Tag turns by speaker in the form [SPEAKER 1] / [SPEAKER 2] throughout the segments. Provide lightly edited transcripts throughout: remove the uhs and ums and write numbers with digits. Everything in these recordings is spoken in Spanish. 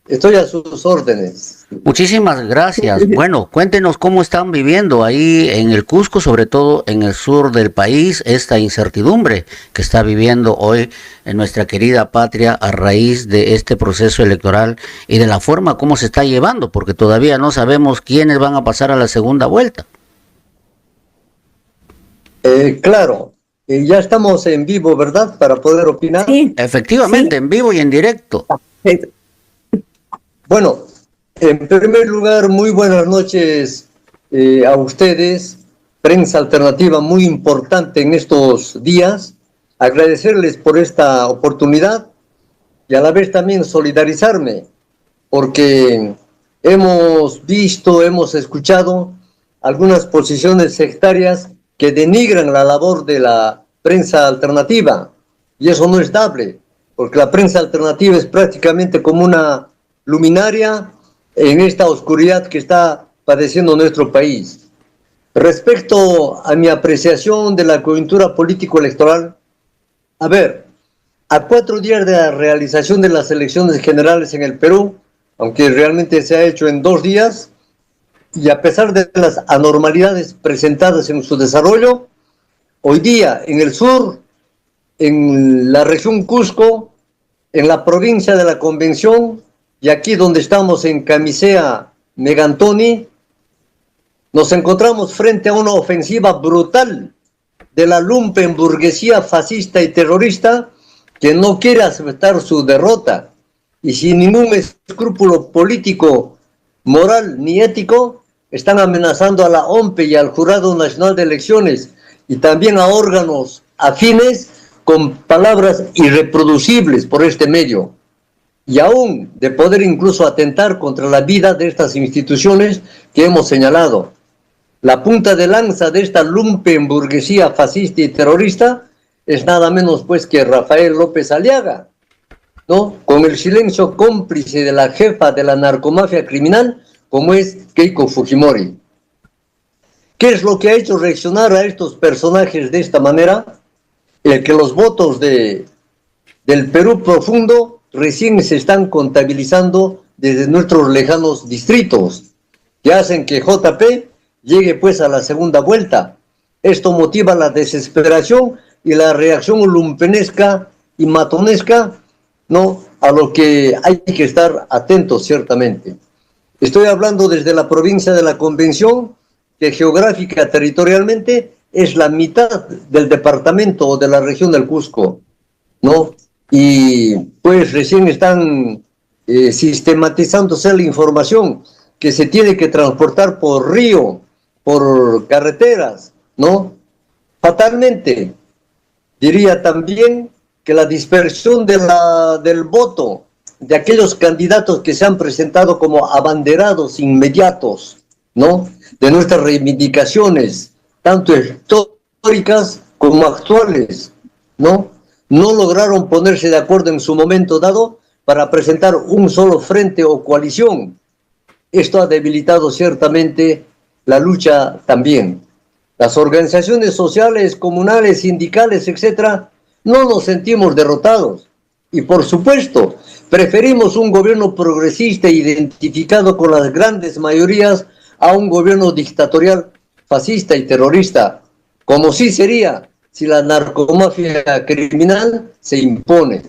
[SPEAKER 1] Estoy a sus órdenes.
[SPEAKER 2] Muchísimas gracias. Bueno, cuéntenos cómo están viviendo ahí en el Cusco, sobre todo en el sur del país, esta incertidumbre que está viviendo hoy en nuestra querida patria a raíz de este proceso electoral y de la forma como se está llevando, porque todavía no sabemos quiénes van a pasar a la segunda vuelta.
[SPEAKER 1] Claro, ya estamos en vivo, ¿verdad? Para poder opinar.
[SPEAKER 3] Sí,
[SPEAKER 2] Efectivamente,
[SPEAKER 3] sí.
[SPEAKER 2] en vivo y en directo.
[SPEAKER 1] Bueno, en primer lugar, muy buenas noches a ustedes, prensa alternativa muy importante en estos días. Agradecerles por esta oportunidad y a la vez también solidarizarme, porque hemos visto, hemos escuchado algunas posiciones sectarias que denigran la labor de la prensa alternativa, y eso no es dable, porque la prensa alternativa es prácticamente como una luminaria en esta oscuridad que está padeciendo nuestro país. Respecto a mi apreciación de la coyuntura político-electoral, a ver, a 4 días de la realización de las elecciones generales en el Perú, aunque realmente se ha hecho en 2 días, y a pesar de las anormalidades presentadas en su desarrollo, hoy día en el sur, en la región Cusco, en la provincia de la Convención, y aquí donde estamos en Camisea, Megantoni, nos encontramos frente a una ofensiva brutal de la lumpenburguesía fascista y terrorista que no quiere aceptar su derrota y sin ningún escrúpulo político, moral ni ético están amenazando a la OMPE y al Jurado Nacional de Elecciones y también a órganos afines con palabras irreproducibles por este medio, y aún de poder incluso atentar contra la vida de estas instituciones que hemos señalado. La punta de lanza de esta lumpenburguesía fascista y terrorista es nada menos pues que Rafael López Aliaga, ¿no? Con el silencio cómplice de la jefa de la narcomafia criminal, como es Keiko Fujimori. ¿Qué es lo que ha hecho reaccionar a estos personajes de esta manera? El que los votos del Perú profundo recién se están contabilizando desde nuestros lejanos distritos, que hacen que JP llegue pues a la segunda vuelta. Esto motiva la desesperación y la reacción lumpenesca y matonesca, ¿no?, a lo que hay que estar atentos ciertamente. Estoy hablando desde la provincia de la Convención, que geográfica, territorialmente, es la mitad del departamento o de la región del Cusco, ¿no? Y pues recién están sistematizándose la información que se tiene que transportar por río, por carreteras, ¿no? Fatalmente, diría también que la dispersión del voto de aquellos candidatos que se han presentado como abanderados inmediatos, ¿no?, de nuestras reivindicaciones, tanto históricas como actuales, ¿no?, no lograron ponerse de acuerdo en su momento dado para presentar un solo frente o coalición. Esto ha debilitado ciertamente la lucha también. Las organizaciones sociales, comunales, sindicales, etcétera, no nos sentimos derrotados. Y por supuesto, preferimos un gobierno progresista identificado con las grandes mayorías a un gobierno dictatorial, fascista y terrorista, como sí sería si la narcomafia criminal se impone.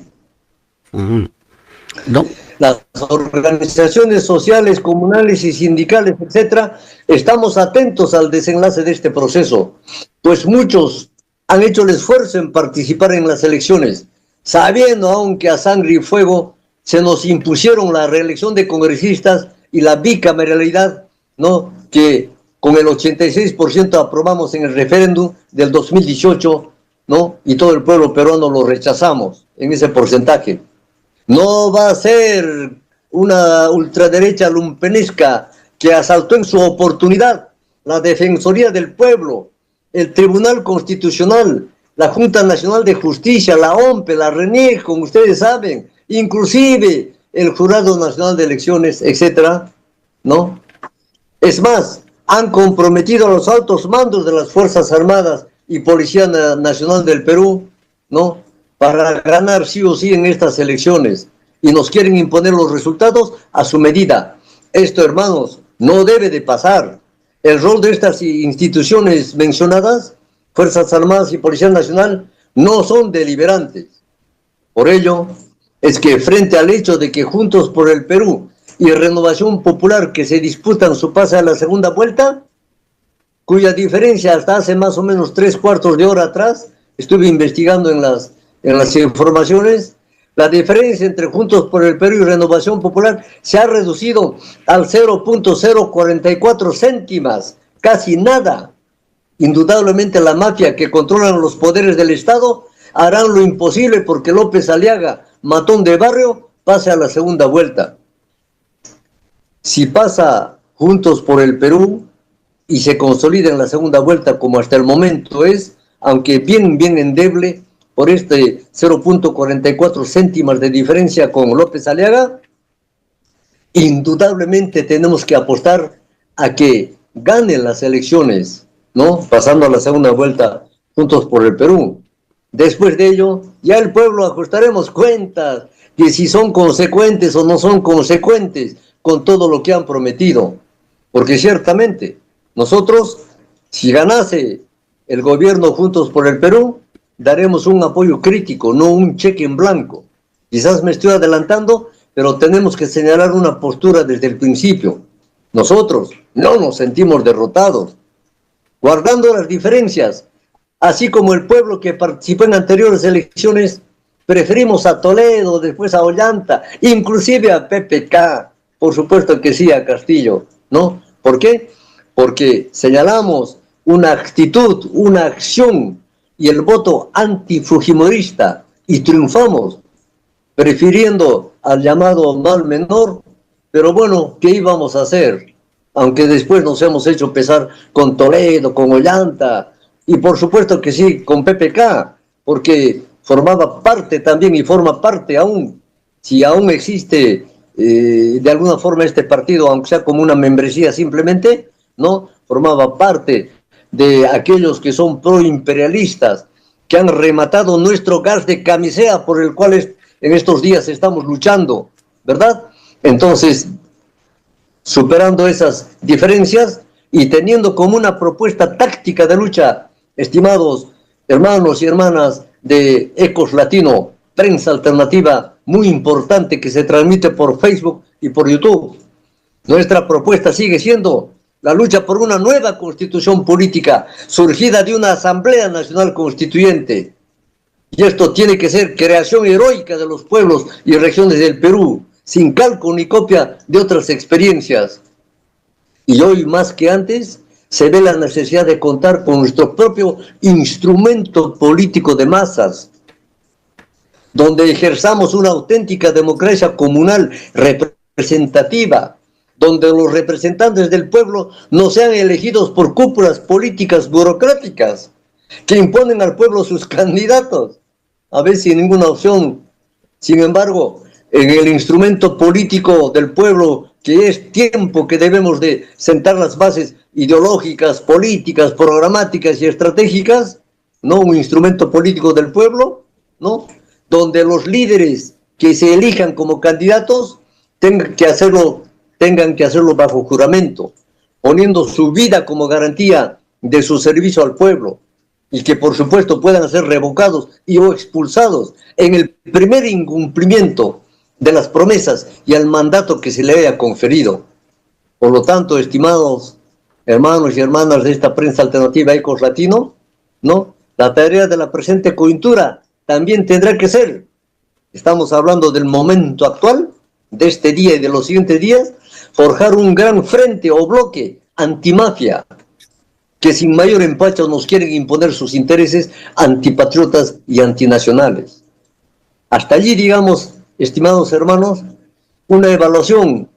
[SPEAKER 2] No.
[SPEAKER 1] Las organizaciones sociales, comunales y sindicales, etcétera, estamos atentos al desenlace de este proceso, pues muchos han hecho el esfuerzo en participar en las elecciones, sabiendo aún que a sangre y fuego se nos impusieron la reelección de congresistas y la bicameralidad, ¿no?, que con el 86% aprobamos en el referéndum del 2018, ¿no?, y todo el pueblo peruano lo rechazamos en ese porcentaje. No va a ser una ultraderecha lumpenesca que asaltó en su oportunidad la Defensoría del Pueblo, el Tribunal Constitucional, la Junta Nacional de Justicia, la OMPE, la RENIEC, como ustedes saben, inclusive el Jurado Nacional de Elecciones, etcétera, ¿no? Es más, han comprometido a los altos mandos de las Fuerzas Armadas y Policía Nacional del Perú, ¿no?, para ganar sí o sí en estas elecciones. y nos quieren imponer los resultados a su medida. Esto, hermanos, no debe de pasar. El rol de estas instituciones mencionadas, Fuerzas Armadas y Policía Nacional, no son deliberantes. Por ello, es que frente al hecho de que Juntos por el Perú y Renovación Popular que se disputan su pase a la segunda vuelta, cuya diferencia hasta hace más o menos 3/4 de hora atrás, estuve investigando en las informaciones, la diferencia entre Juntos por el Perú y Renovación Popular se ha reducido al 0.044 céntimas, casi nada. Indudablemente la mafia que controlan los poderes del Estado harán lo imposible porque López Aliaga, matón de barrio, pase a la segunda vuelta. Si pasa Juntos por el Perú y se consolida en la segunda vuelta como hasta el momento es, aunque bien endeble, por este 0.44 céntimas de diferencia con López Aliaga, indudablemente tenemos que apostar a que ganen las elecciones, ¿no? Pasando a la segunda vuelta Juntos por el Perú. Después de ello, ya el pueblo ajustaremos cuentas de si son consecuentes o no son consecuentes con todo lo que han prometido. Porque ciertamente, nosotros, si ganase el gobierno Juntos por el Perú, daremos un apoyo crítico, no un cheque en blanco. Quizás me estoy adelantando, pero tenemos que señalar una postura desde el principio. Nosotros no nos sentimos derrotados, guardando las diferencias, así como el pueblo que participó en anteriores elecciones, preferimos a Toledo, después a Ollanta, inclusive a PPK, por supuesto que sí, a Castillo, ¿no? ¿Por qué? Porque señalamos una actitud, una acción y el voto antifujimorista y triunfamos, prefiriendo al llamado mal menor, pero bueno, ¿qué íbamos a hacer? Aunque después nos hemos hecho pesar con Toledo, con Ollanta, y por supuesto que sí, con PPK, porque formaba parte también y forma parte aún, si aún existe de alguna forma este partido, aunque sea como una membresía simplemente, ¿no? Formaba parte de aquellos que son proimperialistas, que han rematado nuestro gas de camisea por el cual en estos días estamos luchando, ¿verdad? Entonces, superando esas diferencias y teniendo como una propuesta táctica de lucha, estimados hermanos y hermanas de Ecos Latino, prensa alternativa muy importante que se transmite por Facebook y por YouTube, nuestra propuesta sigue siendo la lucha por una nueva constitución política surgida de una Asamblea Nacional Constituyente. Y esto tiene que ser creación heroica de los pueblos y regiones del Perú, sin calco ni copia de otras experiencias. Y hoy más que antes se ve la necesidad de contar con nuestro propio instrumento político de masas, donde ejerzamos una auténtica democracia comunal representativa, donde los representantes del pueblo no sean elegidos por cúpulas políticas burocráticas que imponen al pueblo sus candidatos, a veces sin ninguna opción. Sin embargo, en el instrumento político del pueblo, que es tiempo que debemos de sentar las bases ideológicas, políticas, programáticas y estratégicas, ¿no? Un instrumento político del pueblo, ¿no? Donde los líderes que se elijan como candidatos tengan que hacerlo bajo juramento, poniendo su vida como garantía de su servicio al pueblo, y que por supuesto puedan ser revocados y o expulsados en el primer incumplimiento de las promesas y al mandato que se le haya conferido. Por lo tanto, estimados hermanos y hermanas de esta prensa alternativa Ecos Latino, ¿no? La tarea de la presente coyuntura también tendrá que ser, estamos hablando del momento actual, de este día y de los siguientes días, forjar un gran frente o bloque antimafia, que sin mayor empacho nos quieren imponer sus intereses antipatriotas y antinacionales. Hasta allí, digamos, estimados hermanos, una evaluación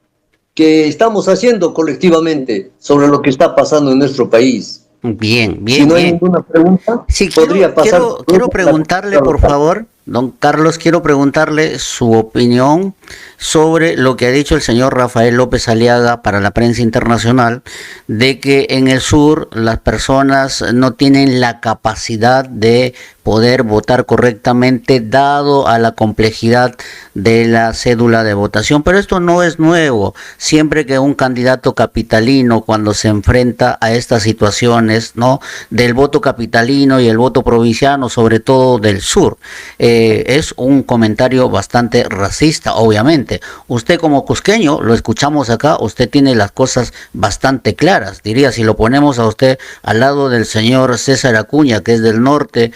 [SPEAKER 1] que estamos haciendo colectivamente sobre lo que está pasando en nuestro país.
[SPEAKER 2] Bien,
[SPEAKER 1] Si no hay ninguna pregunta,
[SPEAKER 2] sí,
[SPEAKER 1] podría pasar.
[SPEAKER 2] Quiero preguntarle, por favor, don Carlos, quiero preguntarle su opinión sobre lo que ha dicho el señor Rafael López Aliaga para la prensa internacional, de que en el sur las personas no tienen la capacidad de poder votar correctamente dado a la complejidad de la cédula de votación. Pero esto no es nuevo. Siempre que un candidato capitalino, cuando se enfrenta a estas situaciones, ¿no?, del voto capitalino y el voto provinciano, sobre todo del sur, es un comentario bastante racista, obviamente. Usted como cusqueño, lo escuchamos acá, usted tiene las cosas bastante claras. Diría, si lo ponemos a usted al lado del señor César Acuña, que es del norte,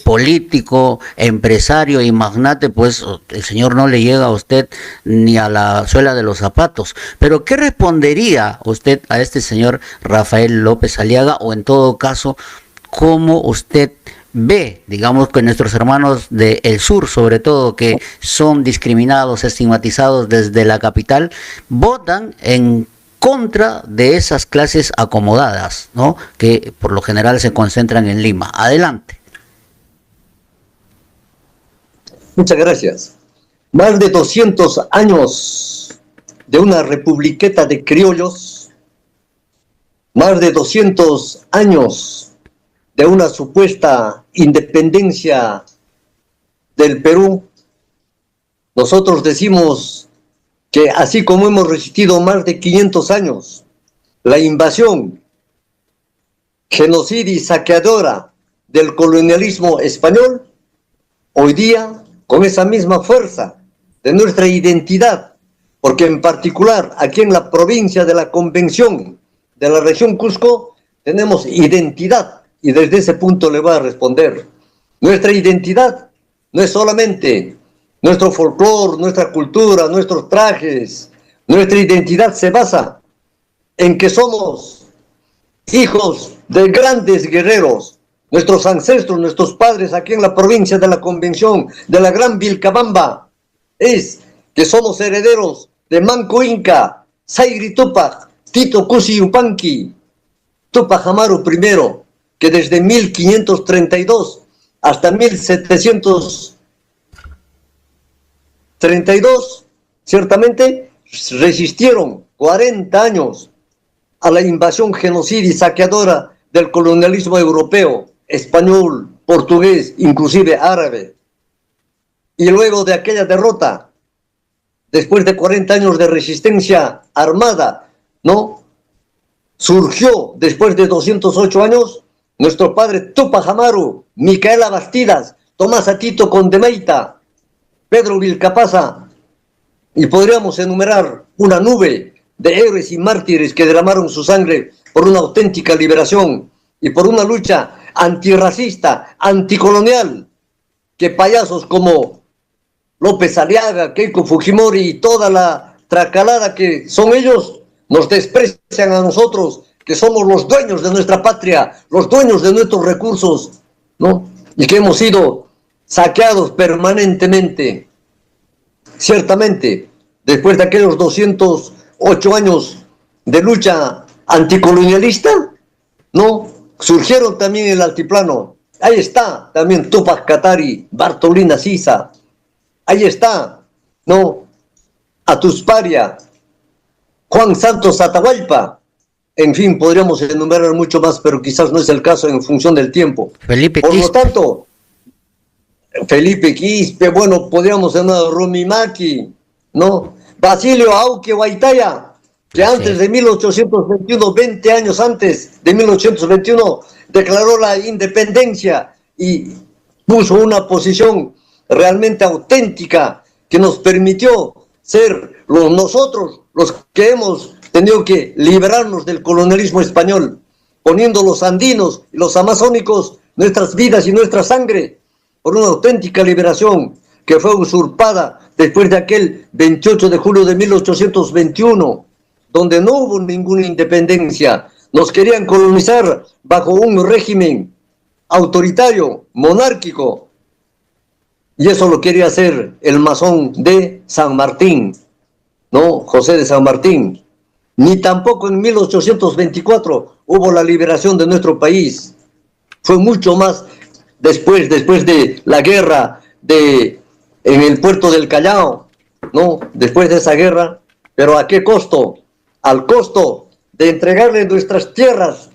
[SPEAKER 2] político, empresario y magnate, pues el señor no le llega a usted ni a la suela de los zapatos. Pero ¿qué respondería usted a este señor Rafael López Aliaga? O en todo caso, ¿cómo usted ve, digamos, que nuestros hermanos del sur, sobre todo, que son discriminados, estigmatizados desde la capital, votan en contra de esas clases acomodadas, ¿no?, que por lo general se concentran en Lima? Adelante.
[SPEAKER 1] Muchas gracias. Más de 200 años de una republiqueta de criollos, más de 200 años de una supuesta independencia del Perú. Nosotros decimos que así como hemos resistido más de 500 años la invasión, genocida y saqueadora del colonialismo español, hoy día, con esa misma fuerza de nuestra identidad, porque en particular aquí en la provincia de la Convención de la región Cusco tenemos identidad, y desde ese punto le voy a responder. Nuestra identidad no es solamente nuestro folclore, nuestra cultura, nuestros trajes. Nuestra identidad se basa en que somos hijos de grandes guerreros. Nuestros ancestros, nuestros padres aquí en la provincia de la Convención de la Gran Vilcabamba, es que somos herederos de Manco Inca, Sayri Tupac, Tito Cusi Yupanqui, Tupac Amaru I, que desde 1532 hasta 1732, ciertamente resistieron 40 años a la invasión genocida y saqueadora del colonialismo europeo, español, portugués, inclusive árabe. Y luego de aquella derrota, después de 40 años de resistencia armada, ¿no?, surgió, después de 208 años, nuestro padre Tupac Amaru, Micaela Bastidas, Tomás Atito Condemeita, Pedro Vilcapasa, y podríamos enumerar una nube de héroes y mártires que derramaron su sangre por una auténtica liberación y por una lucha antirracista, anticolonial, que payasos como López Aliaga, Keiko Fujimori y toda la tracalada que son ellos, nos desprecian a nosotros, que somos los dueños de nuestra patria, los dueños de nuestros recursos, ¿no?, y que hemos sido saqueados permanentemente. Ciertamente, después de aquellos 208 años de lucha anticolonialista, ¿no?, surgieron también en el altiplano. Ahí está también Tupac Katari, Bartolina Sisa. Ahí está, ¿no?, Atusparia, Juan Santos Atahualpa. En fin, podríamos enumerar mucho más, pero quizás no es el caso en función del tiempo.
[SPEAKER 2] Felipe
[SPEAKER 1] Por
[SPEAKER 2] Quispe.
[SPEAKER 1] lo tanto, Felipe Quispe, bueno, podríamos enumerar Rumimaki, ¿no?, Basilio Auque Huaytaya, que antes de 1821, 20 años antes de 1821, declaró la independencia y puso una posición realmente auténtica que nos permitió ser nosotros los que hemos tenido que liberarnos del colonialismo español, poniendo los andinos y los amazónicos nuestras vidas y nuestra sangre por una auténtica liberación que fue usurpada después de aquel 28 de julio de 1821, donde no hubo ninguna independencia. Nos querían colonizar bajo un régimen autoritario, monárquico, y eso lo quería hacer el masón de San Martín, ¿no?, José de San Martín. Ni tampoco en 1824 hubo la liberación de nuestro país. Fue mucho más después de la guerra en el puerto del Callao, ¿no?, después de esa guerra. ¿Pero a qué costo? Al costo de entregarle nuestras tierras,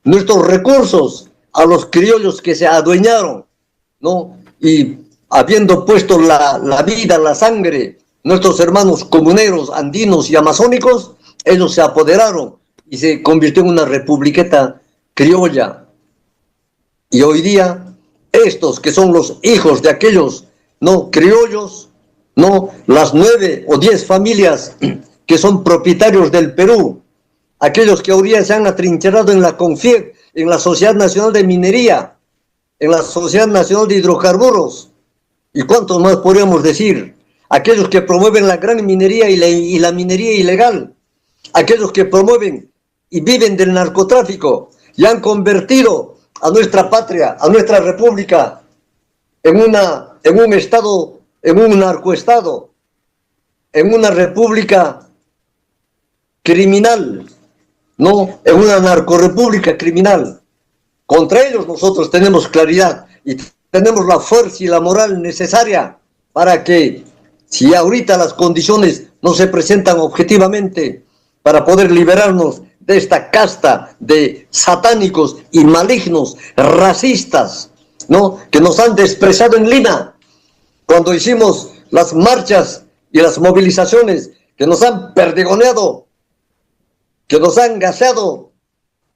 [SPEAKER 1] nuestros recursos a los criollos que se adueñaron ¿no? Y habiendo puesto la vida, la sangre, nuestros hermanos comuneros, andinos y amazónicos, ellos se apoderaron y se convirtió en una republiqueta criolla. Y hoy día, estos que son los hijos de aquellos, ¿no?, criollos, ¿no?, las 9 o 10 familias que son propietarios del Perú, aquellos que hoy día se han atrincherado en la CONFIEC, en la Sociedad Nacional de Minería, en la Sociedad Nacional de Hidrocarburos, y cuántos más podríamos decir, aquellos que promueven la gran minería y la minería ilegal, aquellos que promueven y viven del narcotráfico y han convertido a nuestra patria, a nuestra república, en un estado, en un narcoestado, en una república criminal, no, en una narcorepública criminal. Contra ellos nosotros tenemos claridad y tenemos la fuerza y la moral necesaria para que, si ahorita las condiciones no se presentan objetivamente, para poder liberarnos de esta casta de satánicos y malignos, racistas, ¿no?, que nos han despreciado en Lima, cuando hicimos las marchas y las movilizaciones, que nos han perdigoneado, que nos han gaseado,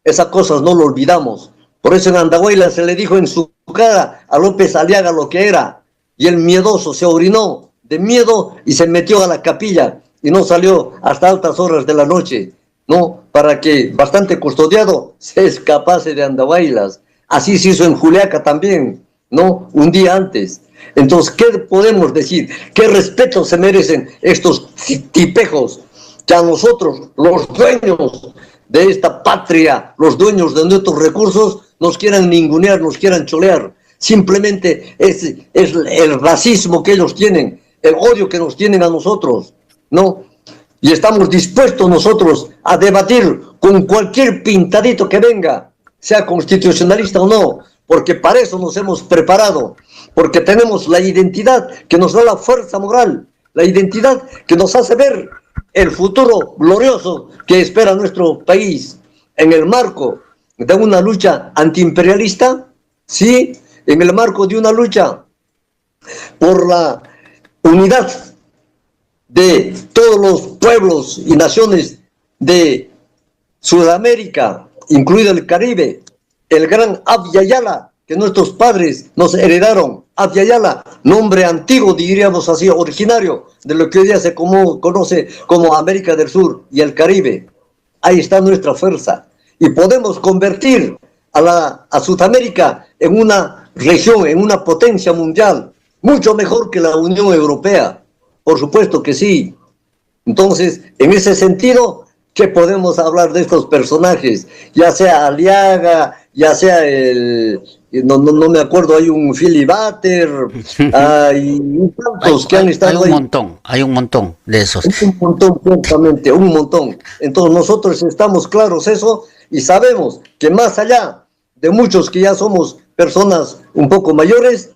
[SPEAKER 1] esas cosas no lo olvidamos. Por eso en Andahuayla se le dijo en su cara a López Aliaga lo que era, y el miedoso se orinó de miedo y se metió a la capilla y no salió hasta altas horas de la noche, ¿no?, para que, bastante custodiado, se escapase de Andahuaylas. Así se hizo en Juliaca también, ¿no?, un día antes. Entonces, ¿qué podemos decir? ¿Qué respeto se merecen estos tipejos que a nosotros, los dueños de esta patria, los dueños de nuestros recursos, nos quieran ningunear, nos quieran cholear? Simplemente es el racismo que ellos tienen, el odio que nos tienen a nosotros, ¿no? Y estamos dispuestos nosotros a debatir con cualquier pintadito que venga, sea constitucionalista o no, porque para eso nos hemos preparado, porque tenemos la identidad que nos da la fuerza moral, la identidad que nos hace ver el futuro glorioso que espera nuestro país en el marco de una lucha antiimperialista, sí, en el marco de una lucha por la unidad de todos los pueblos y naciones de Sudamérica, incluido el Caribe, el gran Abya Yala, que nuestros padres nos heredaron. Abya Yala, nombre antiguo, diríamos así, originario de lo que hoy día se conoce como América del Sur y el Caribe. Ahí está nuestra fuerza. Y podemos convertir a Sudamérica en una región, en una potencia mundial, mucho mejor que la Unión Europea. Por supuesto que sí. Entonces, en ese sentido, ¿qué podemos hablar de estos personajes? Ya sea Aliaga, ya sea no me acuerdo, hay un Filibater, hay tantos que han estado
[SPEAKER 2] ahí. Hay un montón de esos.
[SPEAKER 1] Un montón, ciertamente, un montón. Entonces nosotros estamos claros eso y sabemos que más allá de muchos que ya somos personas un poco mayores,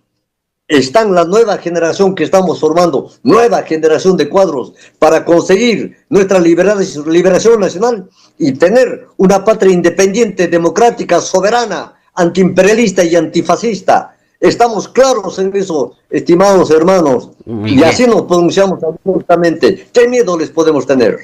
[SPEAKER 1] están la nueva generación que estamos formando, nueva generación de cuadros para conseguir nuestra liberación nacional y tener una patria independiente, democrática, soberana, antiimperialista y antifascista. Estamos claros en eso, estimados hermanos, y así nos pronunciamos abiertamente. ¿Qué miedo les podemos tener?